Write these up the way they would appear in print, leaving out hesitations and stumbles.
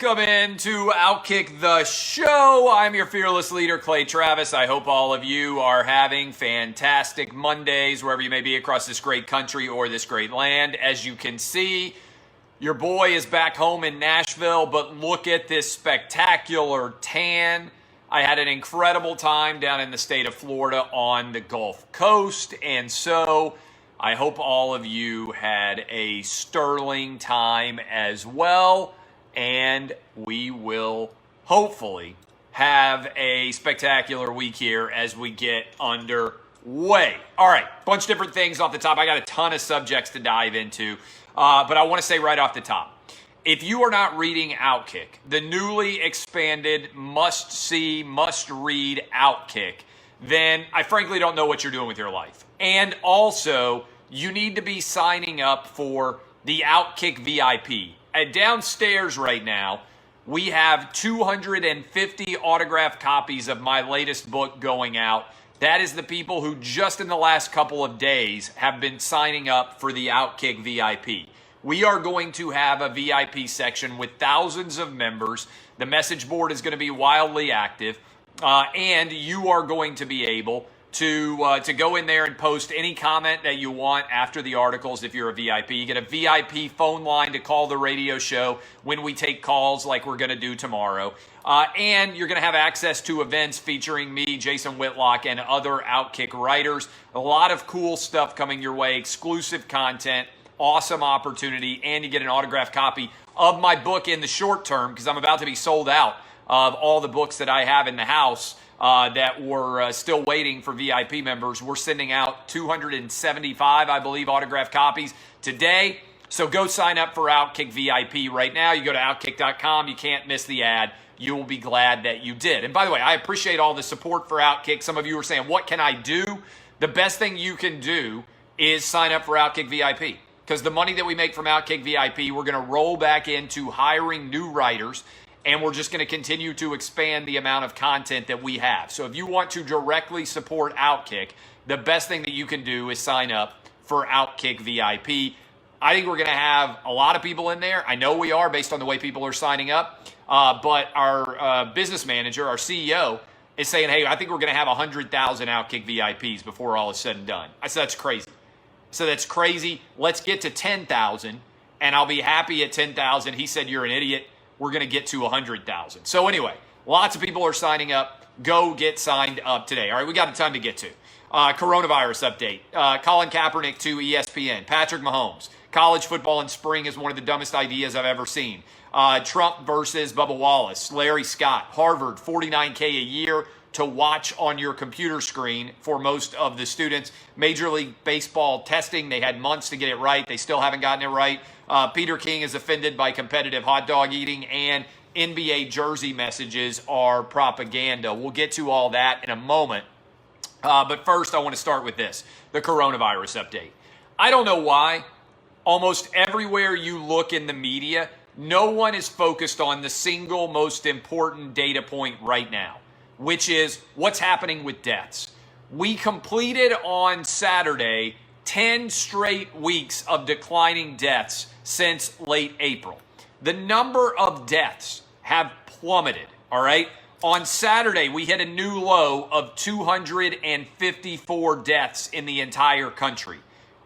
Welcome into Outkick the Show. I'm your fearless leader, Clay Travis. I hope all of you are having fantastic Mondays wherever you may be across this great country or this great land. As you can see, your boy is back home in Nashville, but look at this spectacular tan. I had an incredible time down in the state of Florida on the Gulf Coast, and so I hope all of you had a sterling time as well, and we will hopefully have a spectacular week here as we get underway. All right, bunch of different things off the top. I got a ton of subjects to dive into, but I want to say right off the top, if you are not reading Outkick, the newly expanded must-see, must-read Outkick, then I frankly don't know what you're doing with your life. And also, you need to be signing up for the Outkick VIP. Downstairs right now, we have 250 autographed copies of my latest book going out. That is the people who just in the last couple of days have been signing up for the Outkick VIP. We are going to have a VIP section with thousands of members. The message board is going to be wildly active, and you are going to be able to go in there and post any comment that you want after the articles if you're a VIP. You get a VIP phone line to call the radio show when we take calls like we're going to do tomorrow. And you're going to have access to events featuring me, Jason Whitlock, and other Outkick writers. A lot of cool stuff coming your way, exclusive content, awesome opportunity, and you get an autographed copy of my book in the short term because I'm about to be sold out of all the books that I have in the house that were still waiting for VIP members. We're sending out 275, I believe, autographed copies today. So go sign up for Outkick VIP right now. You go to Outkick.com. You can't miss the ad. You will be glad that you did. And by the way, I appreciate all the support for Outkick. Some of you are saying, what can I do? The best thing you can do is sign up for Outkick VIP. Because the money that we make from Outkick VIP, we're going to roll back into hiring new writers, and we're just going to continue to expand the amount of content that we have. So if you want to directly support Outkick, the best thing that you can do is sign up for Outkick VIP. I think we're going to have a lot of people in there. I know we are based on the way people are signing up. But our business manager, our CEO, is saying, hey, I think we're going to have 100,000 Outkick VIPs before all is said and done. I said, that's crazy. So that's crazy. Let's get to 10,000, and I'll be happy at 10,000. He said, you're an idiot. We're going to get to 100,000. So anyway, lots of people are signing up. Go get signed up today. All right, we got a ton to get to. Coronavirus update. Colin Kaepernick to ESPN. Patrick Mahomes. College football in spring is one of the dumbest ideas I've ever seen. Trump versus Bubba Wallace. Larry Scott. Harvard, $49K a year to watch on your computer screen for most of the students. Major League Baseball testing, they had months to get it right. They still haven't gotten it right. Peter King is offended by competitive hot dog eating, and NBA jersey messages are propaganda. We'll get to all that in a moment. But first, I want to start with this, the coronavirus update. I don't know why. Almost everywhere you look in the media, no one is focused on the single most important data point right now, which is what's happening with deaths. We completed on Saturday 10 straight weeks of declining deaths since late April. The number of deaths have plummeted, all right? On Saturday, we hit a new low of 254 deaths in the entire country.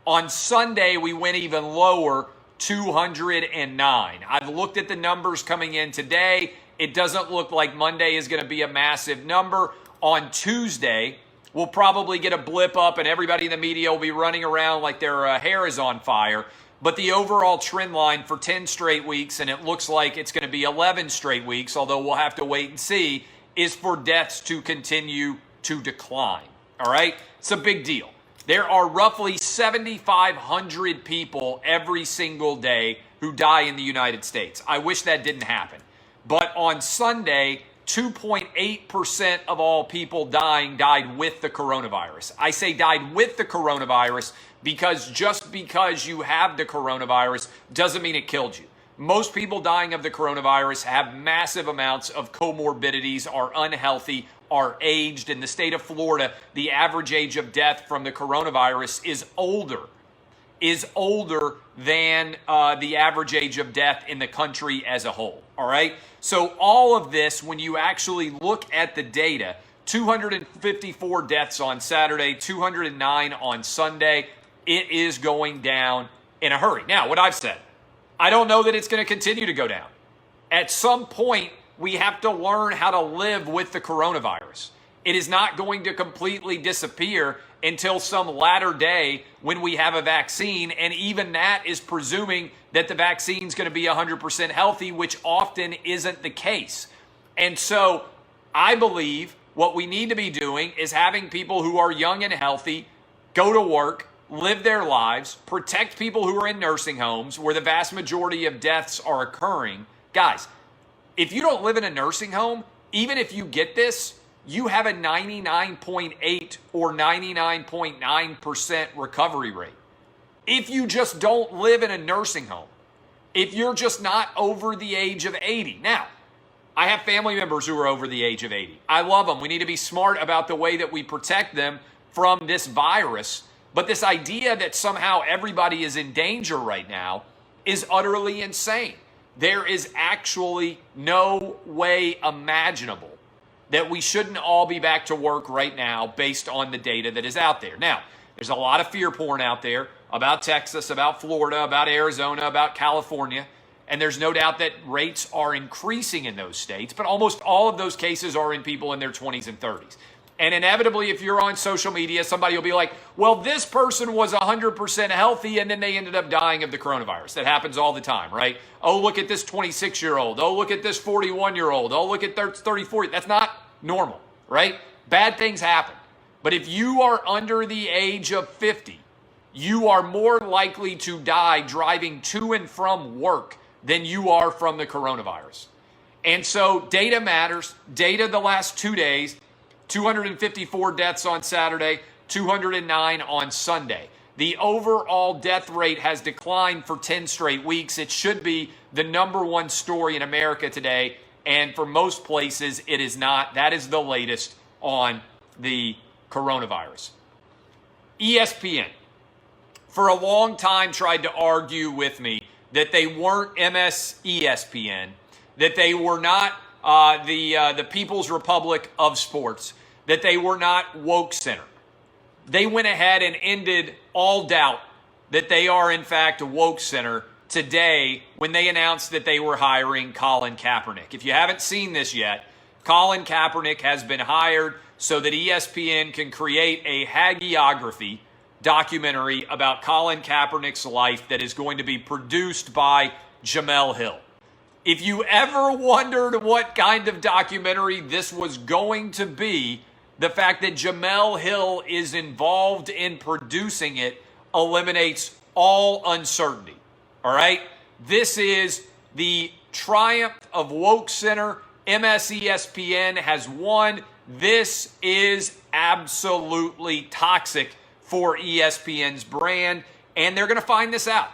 On Sunday, we went even lower, 209. I've looked at the numbers coming in today. It doesn't look like Monday is going to be a massive number. On Tuesday, we'll probably get a blip up and everybody in the media will be running around like their hair is on fire. But the overall trend line for 10 straight weeks, and it looks like it's going to be 11 straight weeks, although we'll have to wait and see, is for deaths to continue to decline. All right? It's a big deal. There are roughly 7,500 people every single day who die in the United States. I wish that didn't happen. But on Sunday, 2.8% of all people dying died with the coronavirus. I say died with the coronavirus because just because you have the coronavirus doesn't mean it killed you. Most people dying of the coronavirus have massive amounts of comorbidities, are unhealthy, are aged. In the state of Florida, the average age of death from the coronavirus is older is older than the average age of death in the country as a whole. All right. So all of this, when you actually look at the data, 254 deaths on Saturday, 209 on Sunday, it is going down in a hurry. Now, what I've said, I don't know that it's going to continue to go down. At some point, we have to learn how to live with the coronavirus. It is not going to completely disappear until some latter day when we have a vaccine. And even that is presuming that the vaccine is going to be 100% healthy, which often isn't the case. And so I believe what we need to be doing is having people who are young and healthy go to work, live their lives, protect people who are in nursing homes where the vast majority of deaths are occurring. Guys, if you don't live in a nursing home, even if you get this, you have a 99.8 or 99.9% recovery rate. If you just don't live in a nursing home, if you're just not over the age of 80. Now, I have family members who are over the age of 80. I love them. We need to be smart about the way that we protect them from this virus. But this idea that somehow everybody is in danger right now is utterly insane. There is actually no way imaginable that we shouldn't all be back to work right now based on the data that is out there. Now, there's a lot of fear porn out there about Texas, about Florida, about Arizona, about California, and there's no doubt that rates are increasing in those states, but almost all of those cases are in people in their 20s and 30s. And inevitably, if you're on social media, somebody will be like, well, this person was 100% healthy and then they ended up dying of the coronavirus. That happens all the time, right? Oh, look at this 26-year-old. Oh, look at this 41-year-old. Oh, look at 34. That's not normal, right? Bad things happen. But if you are under the age of 50, you are more likely to die driving to and from work than you are from the coronavirus. And so data matters. Data the last 2 days, 254 deaths on Saturday, 209 on Sunday. The overall death rate has declined for 10 straight weeks. It should be the number one story in America today. And for most places, it is not. That is the latest on the coronavirus. ESPN, for a long time, tried to argue with me that they weren't ESPN, that they were not the People's Republic of Sports, that they were not Wokecenter. They went ahead and ended all doubt that they are, in fact, a Wokecenter today when they announced that they were hiring Colin Kaepernick. If you haven't seen this yet, Colin Kaepernick has been hired so that ESPN can create a hagiography documentary about Colin Kaepernick's life that is going to be produced by Jemele Hill. If you ever wondered what kind of documentary this was going to be, the fact that Jemele Hill is involved in producing it eliminates all uncertainty. All right? This is the triumph of Wokecenter. ESPN has won. This is absolutely toxic for ESPN's brand, and they're going to find this out.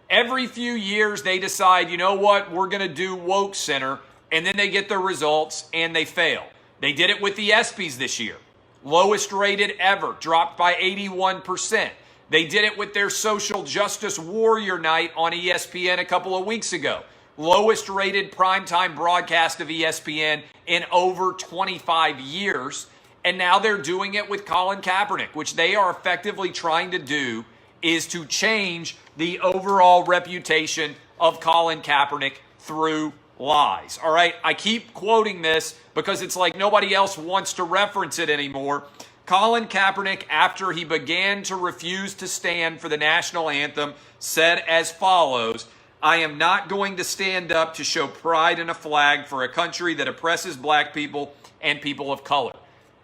Every few years, they decide, you know what, we're going to do Wokecenter, and then they get the results, and they fail. They did it with the ESPYs this year. Lowest rated ever, dropped by 81%. They did it with their social justice warrior night on ESPN a couple of weeks ago. Lowest rated primetime broadcast of ESPN in over 25 years. And now they're doing it with Colin Kaepernick, which they are effectively trying to do is to change the overall reputation of Colin Kaepernick through lies. All right, I keep quoting this because it's like nobody else wants to reference it anymore. Colin Kaepernick, after he began to refuse to stand for the national anthem, said as follows, "I am not going to stand up to show pride in a flag for a country that oppresses black people and people of color."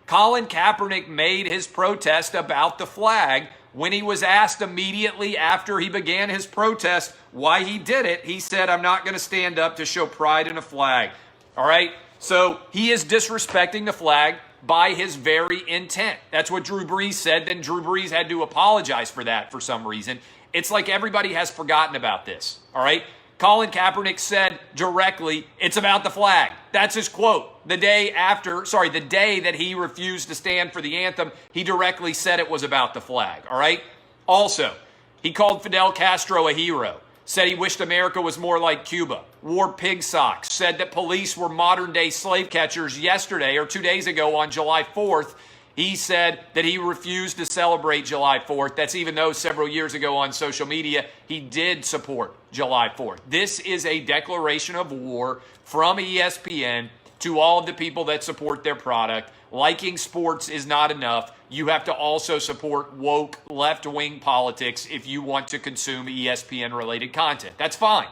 Colin Kaepernick made his protest about the flag. When he was asked immediately after he began his protest why he did it, he said, "I'm not going to stand up to show pride in a flag." All right? So he is disrespecting the flag by his very intent. That's what Drew Brees said. Then Drew Brees had to apologize for that for some reason. It's like everybody has forgotten about this. All right? Colin Kaepernick said directly, "It's about the flag." That's his quote. The day that he refused to stand for the anthem, he directly said it was about the flag. All right? Also, He called Fidel Castro a hero, said he wished America was more like Cuba, wore pig socks, said that police were modern-day slave catchers yesterday or 2 days ago on July 4th. He said that he refused to celebrate July 4th. That's even though several years ago on social media, he did support July 4th. This is a declaration of war from ESPN to all of the people that support their product. Liking sports is not enough. You have to also support woke left-wing politics if you want to consume ESPN-related content. That's fine.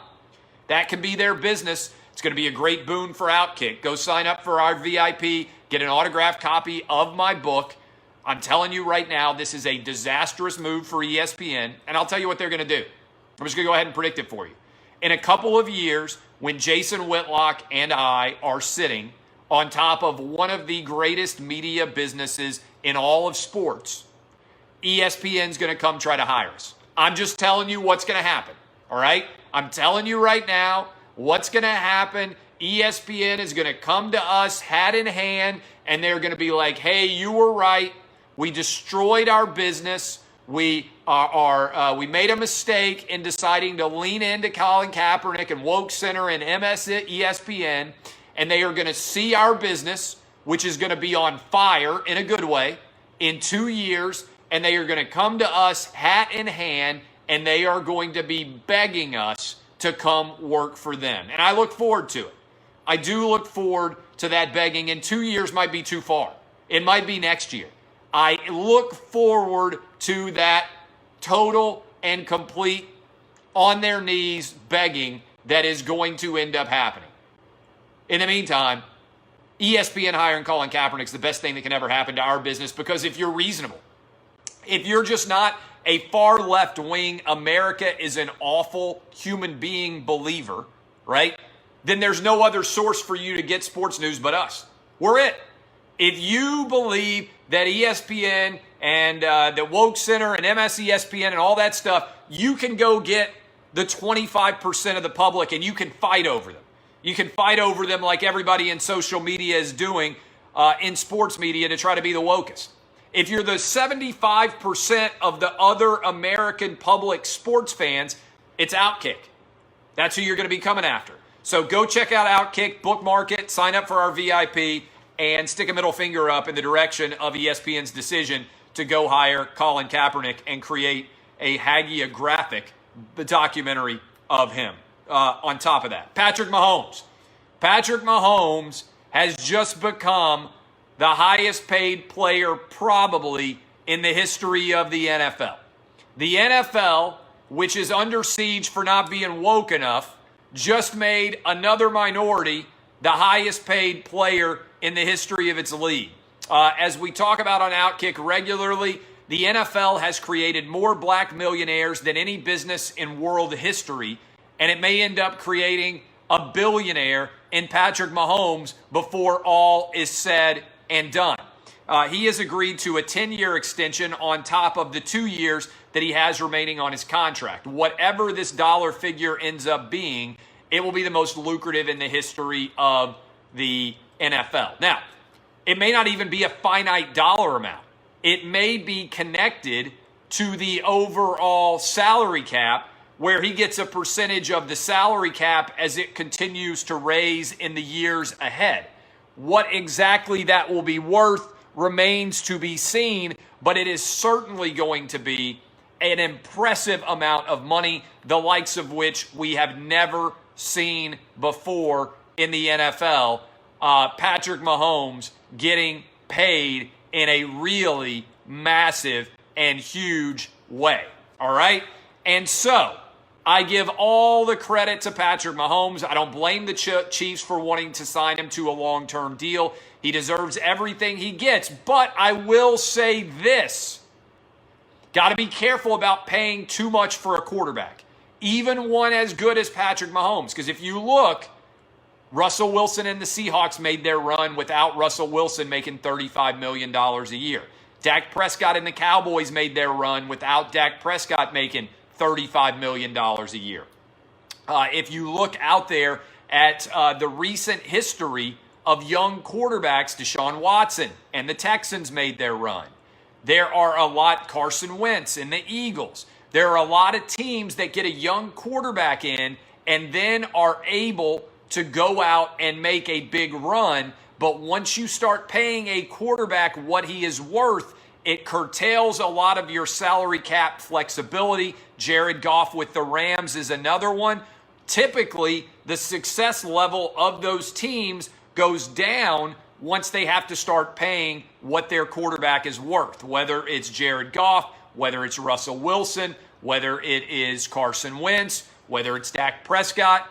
That can be their business. It's going to be a great boon for Outkick. Go sign up for our VIP. Get an autographed copy of my book. I'm telling you right now, this is a disastrous move for ESPN, and I'll tell you what they're going to do. I'm just going to go ahead and predict it for you. In a couple of years, when Jason Whitlock and I are sitting on top of one of the greatest media businesses in all of sports, ESPN's going to come try to hire us. I'm just telling you what's going to happen, all right? I'm telling you right now what's going to happen. ESPN is going to come to us hat in hand, and they're going to be like, hey, you were right. We destroyed our business. We made a mistake in deciding to lean into Colin Kaepernick and Wokecenter and ESPN, and they are going to see our business, which is going to be on fire in a good way, in 2 years, and they are going to come to us hat in hand, and they are going to be begging us to come work for them. And I look forward to it. I do look forward to that begging, and 2 years might be too far. It might be next year. I look forward to that total and complete on their knees begging that is going to end up happening. In the meantime, ESPN hiring Colin Kaepernick is the best thing that can ever happen to our business, because if you're reasonable, if you're just not a far left wing, America is an awful human being believer, right? Then there's no other source for you to get sports news but us. We're it. If you believe that ESPN and the Wokecenter and ESPN and all that stuff, you can go get the 25% of the public and you can fight over them. You can fight over them like everybody in social media is doing in sports media to try to be the wokest. If you're the 75% of the other American public sports fans, it's Outkick. That's who you're going to be coming after. So go check out Outkick, bookmark it, sign up for our VIP, and stick a middle finger up in the direction of ESPN's decision to go hire Colin Kaepernick and create a hagiographic documentary of him. On top of that, Patrick Mahomes. Patrick Mahomes has just become the highest paid player probably in the history of the NFL. The NFL, which is under siege for not being woke enough, just made another minority the highest paid player in the history of its league. As we talk about on Outkick regularly, the NFL has created more black millionaires than any business in world history, and it may end up creating a billionaire in Patrick Mahomes before all is said and done. He has agreed to a 10-year extension on top of the 2 years that he has remaining on his contract. Whatever this dollar figure ends up being, it will be the most lucrative in the history of the NFL. Now, it may not even be a finite dollar amount. It may be connected to the overall salary cap, where he gets a percentage of the salary cap as it continues to raise in the years ahead. What exactly that will be worth remains to be seen, but it is certainly going to be an impressive amount of money, the likes of which we have never seen before in the NFL. Patrick Mahomes getting paid in a really massive and huge way. All right? And so I give all the credit to Patrick Mahomes. I don't blame the Chiefs for wanting to sign him to a long-term deal. He deserves everything he gets. But I will say this. Got to be careful about paying too much for a quarterback, even one as good as Patrick Mahomes. Because if you look, Russell Wilson and the Seahawks made their run without Russell Wilson making $35 million a year. Dak Prescott and the Cowboys made their run without Dak Prescott making $35 million a year. If you look out there at the recent history of young quarterbacks, Deshaun Watson and the Texans made their run. There are a lot, Carson Wentz and the Eagles. There are a lot of teams that get a young quarterback in and then are able to go out and make a big run. But once you start paying a quarterback what he is worth, it curtails a lot of your salary cap flexibility. Jared Goff with the Rams is another one. Typically, the success level of those teams goes down once they have to start paying what their quarterback is worth, whether it's Jared Goff, whether it's Russell Wilson, whether it is Carson Wentz, whether it's Dak Prescott.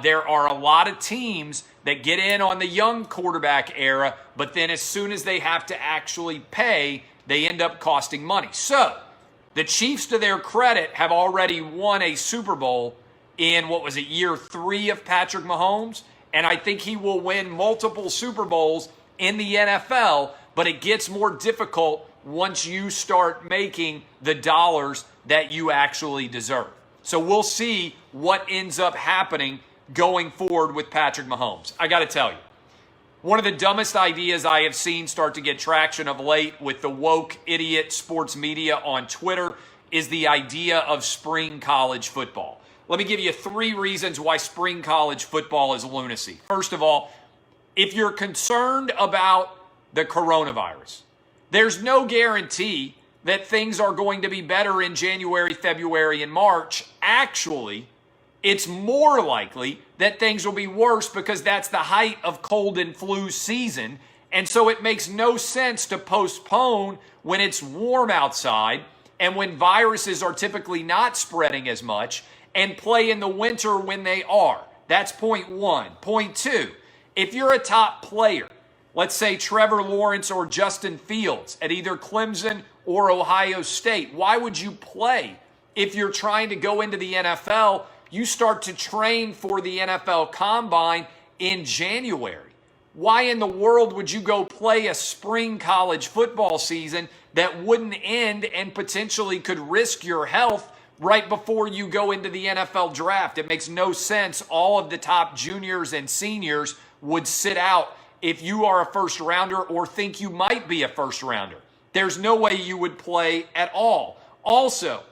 There are a lot of teams that get in on the young quarterback era, but then as soon as they have to actually pay, they end up costing money. So the Chiefs, to their credit, have already won a Super Bowl in, year 3 of Patrick Mahomes? And I think he will win multiple Super Bowls in the NFL, but it gets more difficult once you start making the dollars that you actually deserve. So we'll see what ends up happening going forward with Patrick Mahomes. I got to tell you, one of the dumbest ideas I have seen start to get traction of late with the woke idiot sports media on Twitter is the idea of spring college football. Let me give you 3 reasons why spring college football is lunacy. First of all, if you're concerned about the coronavirus, there's no guarantee that things are going to be better in January, February, and March. Actually, it's more likely that things will be worse because that's the height of cold and flu season. And so it makes no sense to postpone when it's warm outside and when viruses are typically not spreading as much, and play in the winter when they are. That's point 1. Point 2, if you're a top player, let's say Trevor Lawrence or Justin Fields at either Clemson or Ohio State, why would you play? If you're trying to go into the NFL, you start to train for the NFL Combine in January. Why in the world would you go play a spring college football season that wouldn't end and potentially could risk your health right before you go into the NFL draft? It makes no sense. All of the top juniors and seniors would sit out if you are a first rounder or think you might be a first rounder. There's no way you would play at all. Also,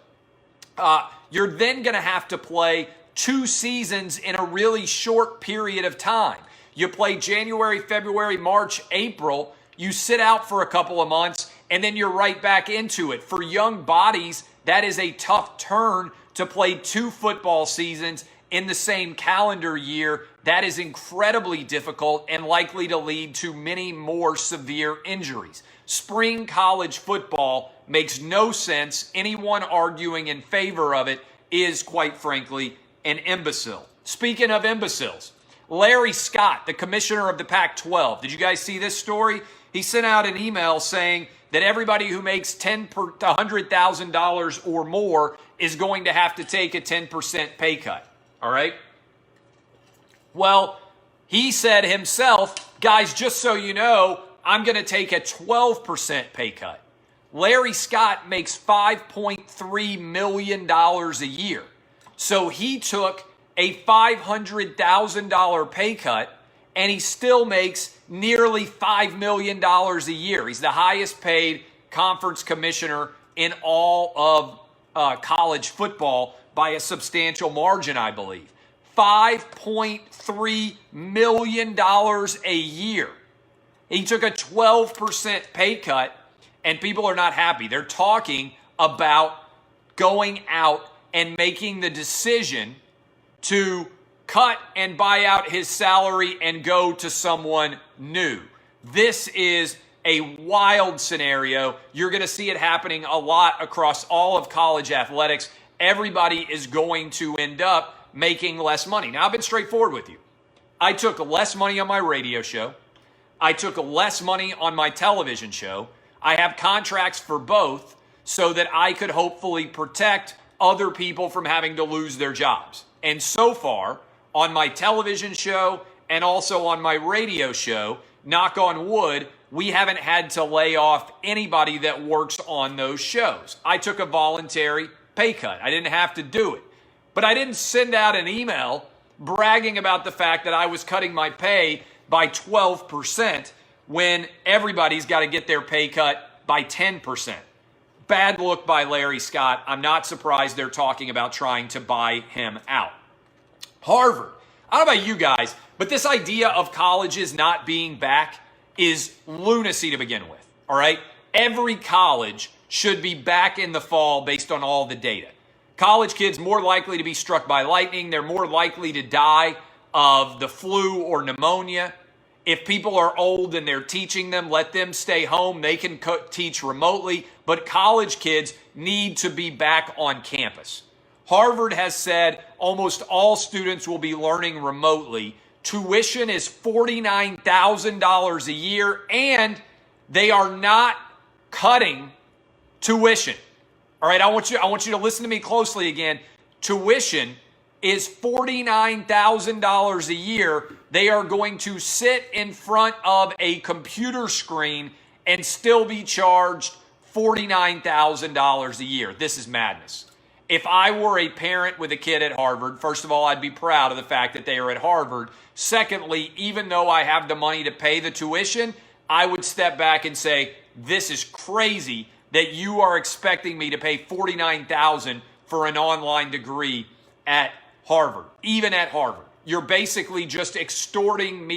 you're then going to have to play 2 seasons in a really short period of time. You play January, February, March, April. You sit out for a couple of months, and then you're right back into it. For young bodies, that is a tough turn to play 2 football seasons in the same calendar year. That is incredibly difficult and likely to lead to many more severe injuries. Spring college football makes no sense. Anyone arguing in favor of it is, quite frankly, an imbecile. Speaking of imbeciles, Larry Scott, the commissioner of the Pac-12, did you guys see this story? He sent out an email saying that everybody who makes $100,000 or more is going to have to take a 10% pay cut. All right? Well, he said himself, guys, just so you know, I'm going to take a 12% pay cut. Larry Scott makes $5.3 million a year. So he took a $500,000 pay cut, and he still makes nearly $5 million a year. He's the highest paid conference commissioner in all of college football by a substantial margin, I believe. $5.3 million a year. He took a 12% pay cut, and people are not happy. They're talking about going out and making the decision to cut and buy out his salary and go to someone new. This is a wild scenario. You're going to see it happening a lot across all of college athletics. Everybody is going to end up making less money. Now, I've been straightforward with you. I took less money on my radio show. I took less money on my television show. I have contracts for both so that I could hopefully protect other people from having to lose their jobs. And so far, on my television show and also on my radio show, knock on wood, we haven't had to lay off anybody that works on those shows. I took a voluntary pay cut. I didn't have to do it. But I didn't send out an email bragging about the fact that I was cutting my pay by 12% when everybody's got to get their pay cut by 10%. bad look by Larry Scott. I'm not surprised they're talking about trying to buy him out. Harvard. I don't know about you guys, but this idea of colleges not being back is lunacy to begin with, all right? Every college should be back in the fall based on all the data. College kids more likely to be struck by lightning. They're more likely to die of the flu or pneumonia. If people are old and they're teaching them, let them stay home. They can teach remotely, but college kids need to be back on campus. Harvard has said almost all students will be learning remotely. Tuition is $49,000 a year, and they are not cutting tuition. All right, I want you to listen to me closely again. Tuition is $49,000 a year. They are going to sit in front of a computer screen and still be charged $49,000 a year. This is madness. If I were a parent with a kid at Harvard, first of all, I'd be proud of the fact that they are at Harvard. Secondly, even though I have the money to pay the tuition, I would step back and say, this is crazy that you are expecting me to pay $49,000 for an online degree at Harvard, even at Harvard. You're basically just extorting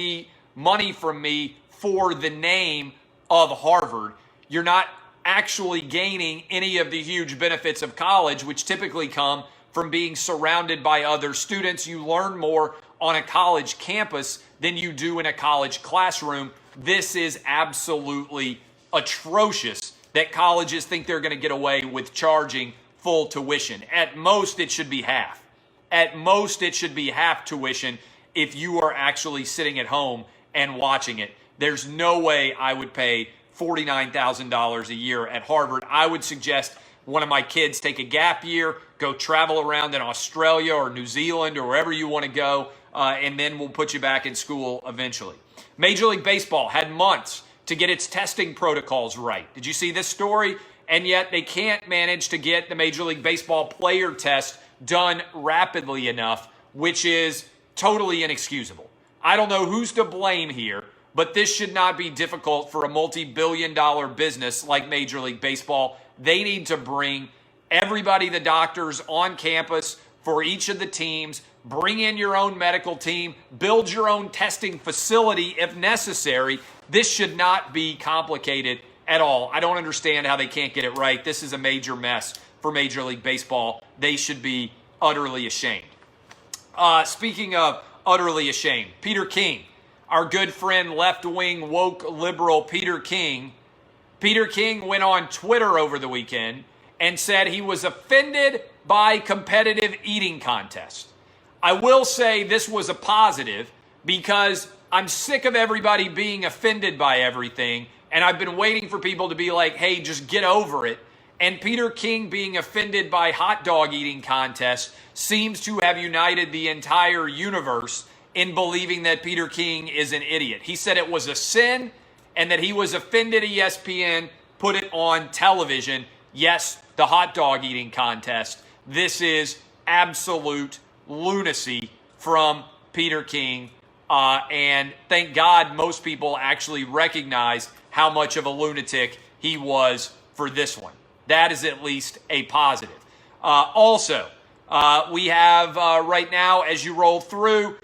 money from me for the name of Harvard. You're not actually gaining any of the huge benefits of college, which typically come from being surrounded by other students. You learn more on a college campus than you do in a college classroom. This is absolutely atrocious that colleges think they're going to get away with charging full tuition. At most, it should be half. At most, it should be half tuition if you are actually sitting at home and watching it. There's no way I would pay $49,000 a year at Harvard. I would suggest one of my kids take a gap year, go travel around in Australia or New Zealand or wherever you want to go, and then we'll put you back in school eventually. Major League Baseball had months to get its testing protocols right. Did you see this story? And yet they can't manage to get the Major League Baseball player test done rapidly enough, which is totally inexcusable. I don't know who's to blame here, but this should not be difficult for a multi-billion-dollar business like Major League Baseball. They need to bring everybody, the doctors, on campus for each of the teams. Bring in your own medical team. Build your own testing facility if necessary. This should not be complicated at all. I don't understand how they can't get it right. This is a major mess for Major League Baseball. They should be utterly ashamed. Speaking of utterly ashamed, Peter King, our good friend, left-wing, woke liberal Peter King went on Twitter over the weekend and said he was offended by competitive eating contests. I will say this was a positive because I'm sick of everybody being offended by everything, and I've been waiting for people to be like, hey, just get over it. And Peter King being offended by hot dog eating contests seems to have united the entire universe in believing that Peter King is an idiot. He said it was a sin and that he was offended ESPN put it on television. Yes, the hot dog eating contest. This is absolute lunacy from Peter King. And thank God most people actually recognize how much of a lunatic he was for this one. That is at least a positive. Also, we have right now, as you roll through,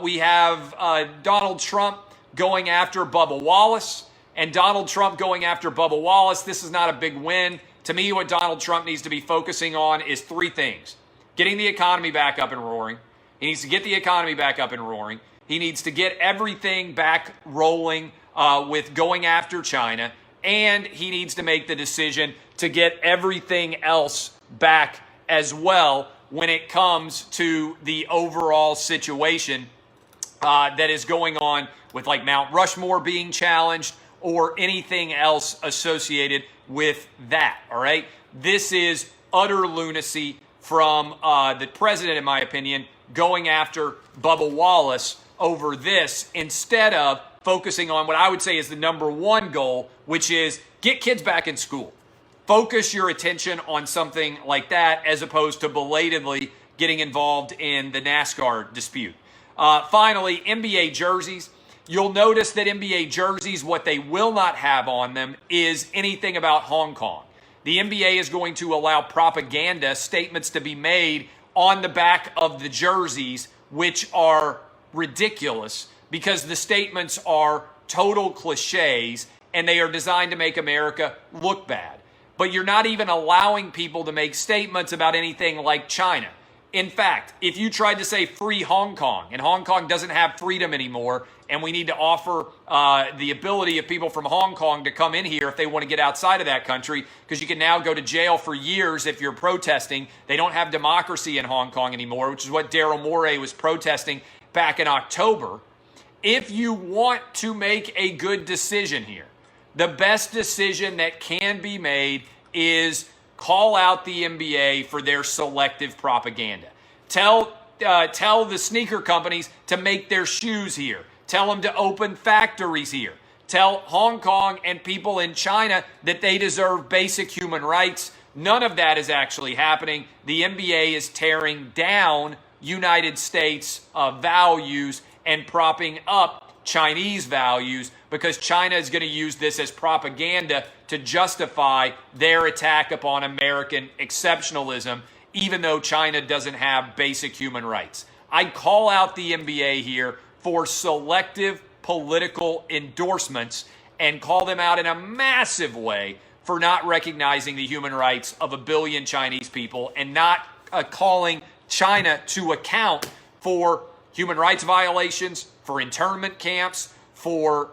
we have Donald Trump going after Bubba Wallace. And Donald Trump going after Bubba Wallace, this is not a big win. To me, what Donald Trump needs to be focusing on is three things. Getting the economy back up and roaring. He needs to get the economy back up and roaring. He needs to get everything back rolling with going after China. And he needs to make the decision to get everything else back as well when it comes to the overall situation that is going on with like Mount Rushmore being challenged or anything else associated with that, all right? This is utter lunacy from the president, in my opinion, going after Bubba Wallace over this instead of focusing on what I would say is the number one goal, which is get kids back in school. Focus your attention on something like that as opposed to belatedly getting involved in the NASCAR dispute. Finally, NBA jerseys. You'll notice that NBA jerseys, what they will not have on them is anything about Hong Kong. The NBA is going to allow propaganda statements to be made on the back of the jerseys, which are ridiculous because the statements are total cliches and they are designed to make America look bad. But you're not even allowing people to make statements about anything like China. In fact, if you tried to say free Hong Kong, and Hong Kong doesn't have freedom anymore, and we need to offer the ability of people from Hong Kong to come in here if they want to get outside of that country, because you can now go to jail for years if you're protesting. They don't have democracy in Hong Kong anymore, which is what Daryl Morey was protesting back in October. If you want to make a good decision here, the best decision that can be made is call out the NBA for their selective propaganda. Tell the sneaker companies to make their shoes here. Tell them to open factories here. Tell Hong Kong and people in China that they deserve basic human rights. None of that is actually happening. The NBA is tearing down United States values and propping up Chinese values because China is going to use this as propaganda to justify their attack upon American exceptionalism, even though China doesn't have basic human rights. I call out the NBA here for selective political endorsements and call them out in a massive way for not recognizing the human rights of 1 billion Chinese people and not calling China to account for human rights violations, for internment camps, for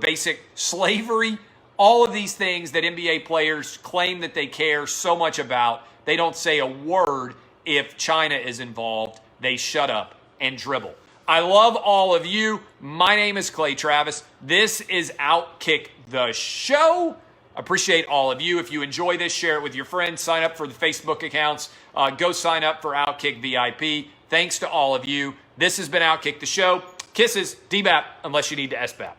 basic slavery, all of these things that NBA players claim that they care so much about. They don't say a word if China is involved. They shut up and dribble. I love all of you. My name is Clay Travis. This is Outkick the Show. Appreciate all of you. If you enjoy this, share it with your friends. Sign up for the Facebook accounts. Go sign up for Outkick VIP. Thanks to all of you. This has been Outkick the Show. Kisses, DBAP, unless you need to SBAP.